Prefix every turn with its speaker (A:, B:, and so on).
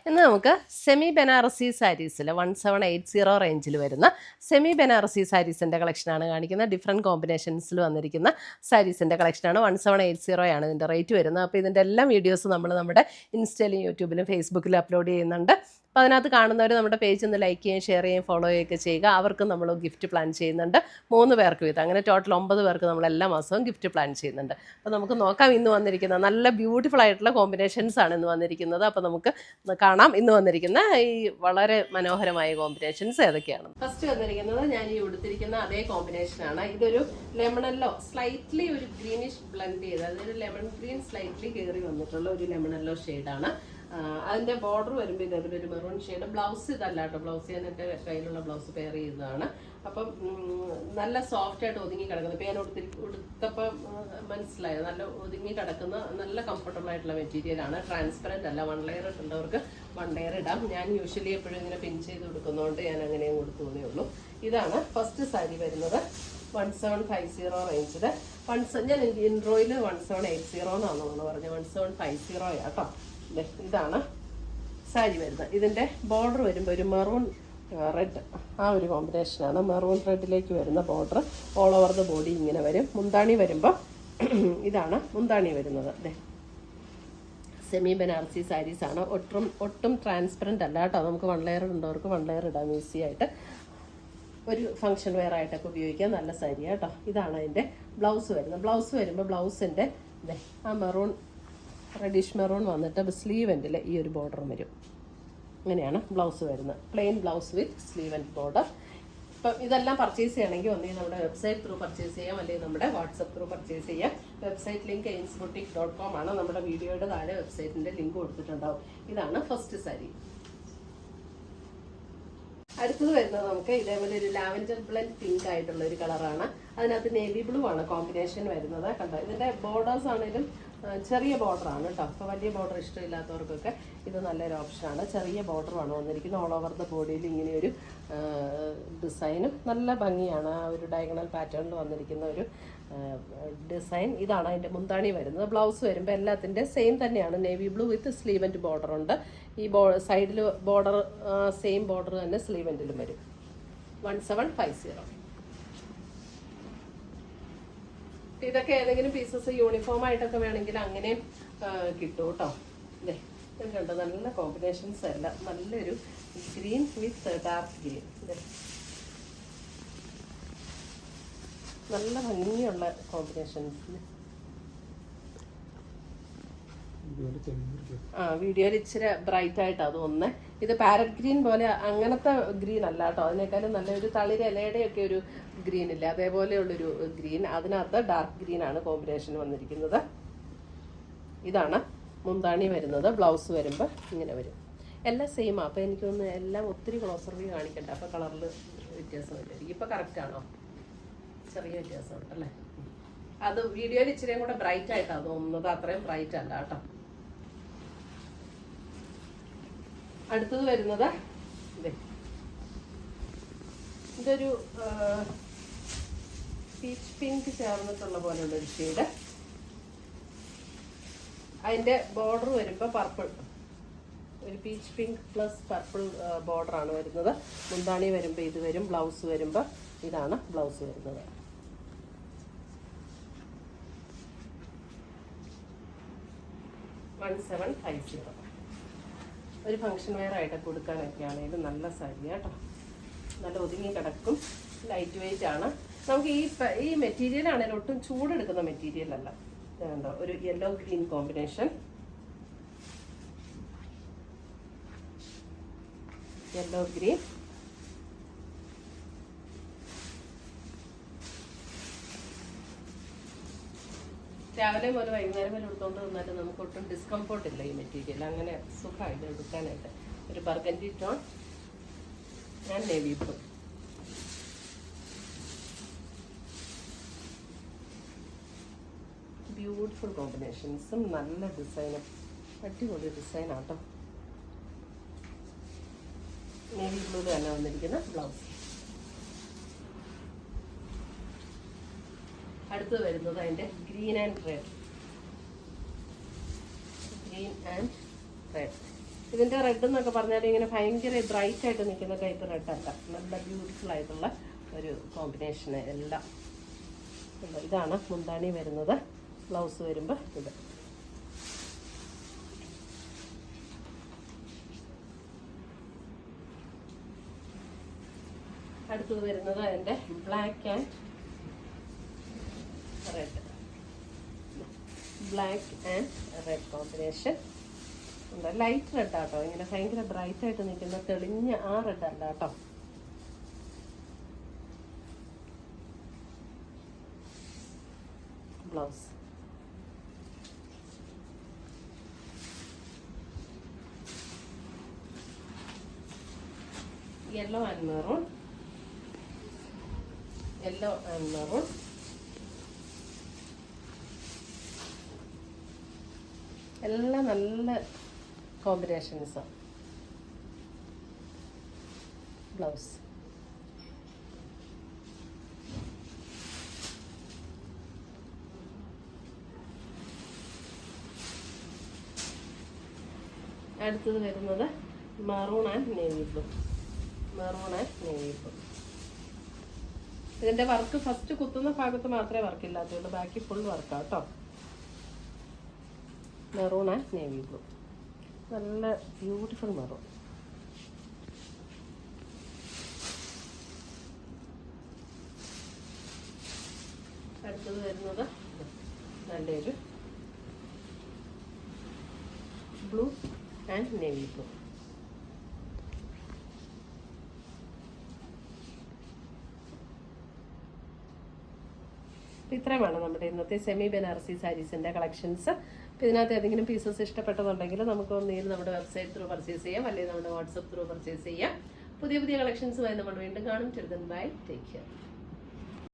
A: ഇന്ന് നമുക്ക് സെമി ബനാറസി സാരീസിൽ 1780 റേഞ്ചിൽ വരുന്ന സെമി ബനാറസി സാരീസിൻ്റെ കളക്ഷനാണ് കാണിക്കുന്നത്. ഡിഫറെൻറ്റ് കോമ്പിനേഷൻസിൽ വന്നിരിക്കുന്ന സാരീസിൻ്റെ കളക്ഷനാണ്. 1780 ആണ് ഇതിൻ്റെ റേറ്റ് വരുന്നത്. അപ്പോൾ ഇതിൻ്റെ എല്ലാ വീഡിയോസും നമ്മൾ നമ്മുടെ ഇൻസ്റ്റയിലും യൂട്യൂബിലും ഫേസ്ബുക്കിലും അപ്ലോഡ് ചെയ്യുന്നുണ്ട്. അപ്പോൾ അതിനകത്ത് കാണുന്നവർ നമ്മുടെ പേജ് ഒന്ന് ലൈക്ക് ചെയ്യുകയും ഷെയർ ചെയ്യുകയും ഫോളോ ചെയ്യുകയൊക്കെ ചെയ്യുക. അവർക്കും നമ്മൾ ഗിഫ്റ്റ് പ്ലാൻ ചെയ്യുന്നുണ്ട്, 3 പേർക്ക് വീതം. അങ്ങനെ ടോട്ടൽ 9 പേർക്ക് നമ്മൾ എല്ലാ മാസവും ഗിഫ്റ്റ് പ്ലാൻ ചെയ്യുന്നുണ്ട്. അപ്പോൾ നമുക്ക് നോക്കാം ഇന്ന് വന്നിരിക്കുന്ന നല്ല ബ്യൂട്ടിഫുൾ ആയിട്ടുള്ള കോമ്പിനേഷൻസ് ആണ് ഇന്ന് വന്നിരിക്കുന്നത്. അപ്പോൾ നമുക്ക് കാണാം ഇന്ന് വന്നിരിക്കുന്ന ഈ വളരെ മനോഹരമായ കോമ്പിനേഷൻസ് ഏതൊക്കെയാണ്. ഫസ്റ്റ് വന്നിരിക്കുന്നത് ഞാൻ ഈ ഉടുത്തിരിക്കുന്ന അതേ കോമ്പിനേഷനാണ്. ഇതൊരു ലെമണല്ലോ സ്ലൈറ്റ്ലി ഒരു ഗ്രീനിഷ് ബ്ലെൻഡ് ചെയ്ത്, അതൊരു ലെമൺ ഗ്രീൻ സ്ലൈറ്റ്ലി കയറി വന്നിട്ടുള്ള ഒരു ലെമണല്ലോ ഷെയ്ഡാണ്. അതിൻ്റെ ബോർഡർ വരുമ്പോൾ ഇതൊരു മെറൂൺ ഷെയ്ഡ്. ബ്ലൗസ് ഇതല്ല കേട്ടോ, ബ്ലൗസ് ഞാൻ എൻ്റെ കയ്യിലുള്ള ബ്ലൗസ് പെയർ ചെയ്തതാണ്. അപ്പം നല്ല സോഫ്റ്റ് ആയിട്ട് ഒതുങ്ങി കിടക്കുന്നത്. ഇപ്പോൾ ഞാൻ ഉടുത്തപ്പം മനസ്സിലായത് നല്ല ഒതുങ്ങി കിടക്കുന്ന നല്ല കംഫർട്ടബിൾ ആയിട്ടുള്ള മെറ്റീരിയലാണ്. ട്രാൻസ്പെറൻറ്റ് അല്ല. 1 ലെയർ ഇട്ടുള്ളവർക്ക് 1 ലെയർ ഇടാം. ഞാൻ യൂഷ്വലി എപ്പോഴും ഇങ്ങനെ പിൻ ചെയ്ത് കൊടുക്കുന്നതുകൊണ്ട് ഞാൻ അങ്ങനെയും കൊടുത്തേ ഉള്ളൂ. ഇതാണ് ഫസ്റ്റ് സാരി വരുന്നത്. 1750 റേഞ്ചിൽ ഞാൻ ഇൻട്രോയിൽ 1780 എന്നാണ് പറഞ്ഞത്. 1750 കേട്ടോ. ഇതാണ് സാരി വരുന്നത്. ഇതിൻ്റെ ബോർഡർ വരുമ്പോൾ ഒരു മെറൂൺ റെഡ്, ആ ഒരു കോമ്പിനേഷനാണ്. മെറൂൺ റെഡിലേക്ക് വരുന്ന border all over the body ഇങ്ങനെ വരും. മുന്താണി വരുമ്പോൾ ഇതാണ് മുന്താണി വരുന്നത്. അതെ, സെമി ബനാറസി സാരീസാണ്. ഒട്ടും ട്രാൻസ്പെറൻ്റ് അല്ല കേട്ടോ. നമുക്ക് 1 ലെയർ ഉണ്ടവർക്ക് 1 ലെയർ ഇടാം ഈസി ആയിട്ട്. ഒരു ഫംഗ്ഷൻ വെയർ ആയിട്ടൊക്കെ ഉപയോഗിക്കാൻ നല്ല സാരിയാണ് കേട്ടോ. ഇതാണ് അതിൻ്റെ ബ്ലൗസ് വരുന്നത്. ബ്ലൗസ് വരുമ്പോൾ ബ്ലൗസിൻ്റെ ആ മെറൂൺ റെഡിഷ് മെറൂൺ വന്നിട്ട് സ്ലീവ് എൻഡിൽ ഈ ഒരു ബോർഡറും വരും. അങ്ങനെയാണ് ബ്ലൗസ് വരുന്നത്. Plain blouse with sleeve and border. ഇപ്പം ഇതെല്ലാം പർച്ചേസ് ചെയ്യണമെങ്കിൽ ഒന്നെങ്കിൽ നമ്മുടെ വെബ്സൈറ്റ് ത്രൂ പർച്ചേസ് ചെയ്യാം, അല്ലെങ്കിൽ നമ്മുടെ വാട്സപ്പ് ത്രൂ പർച്ചേസ് ചെയ്യാം. വെബ്സൈറ്റ് ലിങ്ക് ainsboutique.com ആണ്. നമ്മുടെ വീഡിയോയുടെ താഴെ വെബ്സൈറ്റിൻ്റെ ലിങ്ക് കൊടുത്തിട്ടുണ്ടാവും. ഇതാണ് ഫസ്റ്റ് സാരി. അടുത്തത് വരുന്നത് നമുക്ക് ഇതേപോലെ ഒരു ലാവൻഡർ ബ്ലെൻഡ് പിങ്ക് ആയിട്ടുള്ള ഒരു കളറാണ്. അതിനകത്ത് നേവി ബ്ലൂ ആണ് കോമ്പിനേഷൻ വരുന്നത്. കണ്ടോ, ഇതിൻ്റെ ബോർഡേഴ്സ് ആണെങ്കിലും ചെറിയ ബോർഡറാണ് കേട്ടോ. അപ്പോൾ വലിയ ബോർഡർ ഇഷ്ടമില്ലാത്തവർക്കൊക്കെ ഇത് നല്ലൊരു ഓപ്ഷനാണ്. ചെറിയ ബോർഡറുമാണ് വന്നിരിക്കുന്നത്. ഓൾ ഓവർ ദ ബോഡിയിൽ ഇങ്ങനെയൊരു ഡിസൈനും നല്ല ഭംഗിയാണ്. ആ ഒരു ഡയഗണൽ പാറ്റേണിൽ വന്നിരിക്കുന്ന ഒരു ഡിസൈൻ. ഇതാണ് അതിൻ്റെ മുന്താണി വരുന്നത്. ബ്ലൗസ് വരുമ്പോൾ എല്ലാത്തിൻ്റെ സെയിം തന്നെയാണ്. Navy blue with sleeve and border ഉണ്ട്. ഈ സൈഡിൽ ബോർഡർ സെയിം ബോർഡർ തന്നെ സ്ലീവ് ആൻഡിലും വരും. 1750. ഇതൊക്കെ ഏതെങ്കിലും പീസസ് യൂണിഫോം ആയിട്ടൊക്കെ വേണമെങ്കിൽ അങ്ങനെ കിട്ടും കേട്ടോ. അല്ലേ, കണ്ടോ, നല്ല കോമ്പിനേഷൻസ് അല്ല. നല്ലൊരു ഗ്രീൻ വിത്ത് ഡാർക്ക് ഗ്രീൻ. നല്ല ഭംഗിയുള്ള കോമ്പിനേഷൻസ്. വീഡിയോയിൽ ഇച്ചിരി ബ്രൈറ്റ് ആയിട്ടാണ് തോന്നുന്നത്. ഇത് പാരറ്റ് ഗ്രീൻ പോലെ അങ്ങനത്തെ ഗ്രീൻ അല്ല കേട്ടോ. അതിനേക്കാളും നല്ലൊരു തളിര ഇലയുടെയൊക്കെ ഒരു ഗ്രീൻ ഇല്ല, അതേപോലെയുള്ളൊരു ഗ്രീൻ. അതിനകത്ത് ഡാർക്ക് ഗ്രീൻ ആണ് കോമ്പിനേഷൻ വന്നിരിക്കുന്നത്. ഇതാണ് മുന്താണി വരുന്നത്. ബ്ലൗസ് വരുമ്പോൾ ഇങ്ങനെ വരും. എല്ലാം സെയിം. അപ്പോൾ എനിക്കൊന്ന് എല്ലാം ഒത്തിരി ക്ലോസർ വ്യൂ കാണിക്കണ്ട. അപ്പോൾ കളറിൽ വ്യത്യാസമില്ലായിരിക്കും. ഇപ്പോൾ കറക്റ്റാണോ? ചെറിയ വ്യത്യാസമുണ്ട് അല്ലേ. അത് വീഡിയോയിൽ ഇച്ചിരിയും കൂടെ ബ്രൈറ്റ് ആയിട്ടാണ് തോന്നുന്നത്. അത്രയും ബ്രൈറ്റ് അല്ല കേട്ടോ. അടുത്തത് വരുന്നത് ഇതൊരു പീച്ച് പിങ്ക് ചേർന്നിട്ടുള്ള പോലെയുള്ളൊരു ഷെയ്ഡ്. അതിൻ്റെ ബോർഡർ വരുമ്പോൾ പർപ്പിൾ, ഒരു പീച്ച് പിങ്ക് പ്ലസ് പർപ്പിൾ ബോർഡറാണ് വരുന്നത്. മുന്താണി വരുമ്പോൾ ഇത് വരും. ബ്ലൗസ് വരുമ്പോൾ ഇതാണ് ബ്ലൗസ് വരുന്നത്. 1750. ഒരു ഫംഗ്ഷൻ വെയർ ആയിട്ട് കൊടുക്കാനൊക്കെ ആണെങ്കിലും നല്ല സാരി കേട്ടോ. നല്ല ഒതുങ്ങി കിടക്കും. ലൈറ്റ് വെയിറ്റ് ആണ്. നമുക്ക് ഈ മെറ്റീരിയൽ ആണെങ്കിലും ഒട്ടും ചൂടെടുക്കുന്ന മെറ്റീരിയൽ അല്ല. ഇതുണ്ടോ, ഒരു yellow green combination. Yellow green. രാവിലെ മുതൽ വൈകുന്നേരം വരെ എടുത്തുകൊണ്ട് വന്നാലും നമുക്ക് ഒട്ടും ഡിസ്കംഫോർട്ട് ഇല്ല ഈ മെറ്റീരിയൽ. അങ്ങനെ സുഖമായിട്ട് എടുക്കാനായിട്ട്. ഒരു burgundy tone and navy blue. Beautiful കോമ്പിനേഷൻസും നല്ല ഡിസൈനും. അടിപൊളി ഡിസൈനാട്ടോ. നേവി ബ്ലൂവിൽ തന്നെ വന്നിരിക്കുന്ന ബ്ലൗസ്. അടുത്ത് വരുന്നത് അതിൻ്റെ green and red. Green and red. ഇതിൻ്റെ റെഡ് എന്നൊക്കെ പറഞ്ഞാൽ ഇങ്ങനെ ഭയങ്കര ബ്രൈറ്റ് ആയിട്ട് നിൽക്കുന്ന ടൈപ്പ് റെഡല്ല, നല്ല ബ്യൂട്ടിഫുൾ ആയിട്ടുള്ള ഒരു കോമ്പിനേഷന് എല്ലാം. ഇതാണ് മുന്താണി വരുന്നത്. ബ്ലൗസ് വരുമ്പോൾ ഇത്. അടുത്തത് വരുന്നത് അതിൻ്റെ black and red, black and red combination. Light red ആട്ടോ, ഇങ്ങനെ ഭയങ്കര ബ്രൈറ്റ് ആയിട്ട് നിൽക്കുന്ന തെളിഞ്ഞ ആ റെഡ് അല്ല കേട്ടോ. Blouse yellow and maroon, yellow and maroon. എല്ലാം നല്ല കോമ്പിനേഷൻസാണ്. ബ്ലൗസ് അടുത്തത് വരുന്നത് maroon and navy blue, maroon and navy blue. ഇതിൻ്റെ വർക്ക് ഫസ്റ്റ് കുത്തുന്ന ഭാഗത്ത് മാത്രമേ വർക്കില്ലാത്തുള്ളൂ, ബാക്കി ഫുൾ വർക്കാണ് കേട്ടോ. മെറൂൺ ആൻഡ് നേവി ബ്ലൂ, നല്ല ബ്യൂട്ടിഫുൾ മെറൂൺ. അടുത്തത് വരുന്നത് നല്ലൊരു ബ്ലൂ ആൻഡ് നേവി ബ്ലൂ. ഇത്രയുമാണ് നമ്മുടെ ഇന്നത്തെ സെമി ബനാറസി സാരീസിൻ്റെ കളക്ഷൻസ്. ഇതിനകത്ത് ഏതെങ്കിലും പീസസ് ഇഷ്ടപ്പെട്ടതുണ്ടെങ്കിൽ നമുക്ക് ഒന്നുകിൽ നമ്മുടെ വെബ്സൈറ്റ് ത്രൂ പർച്ചേസ് ചെയ്യാം, അല്ലെങ്കിൽ നമ്മുടെ വാട്സപ്പ് ത്രൂ പർച്ചേസ് ചെയ്യാം. പുതിയ പുതിയ കളക്ഷൻസുമായി നമ്മൾ വീണ്ടും കാണും. Till then bye, take care.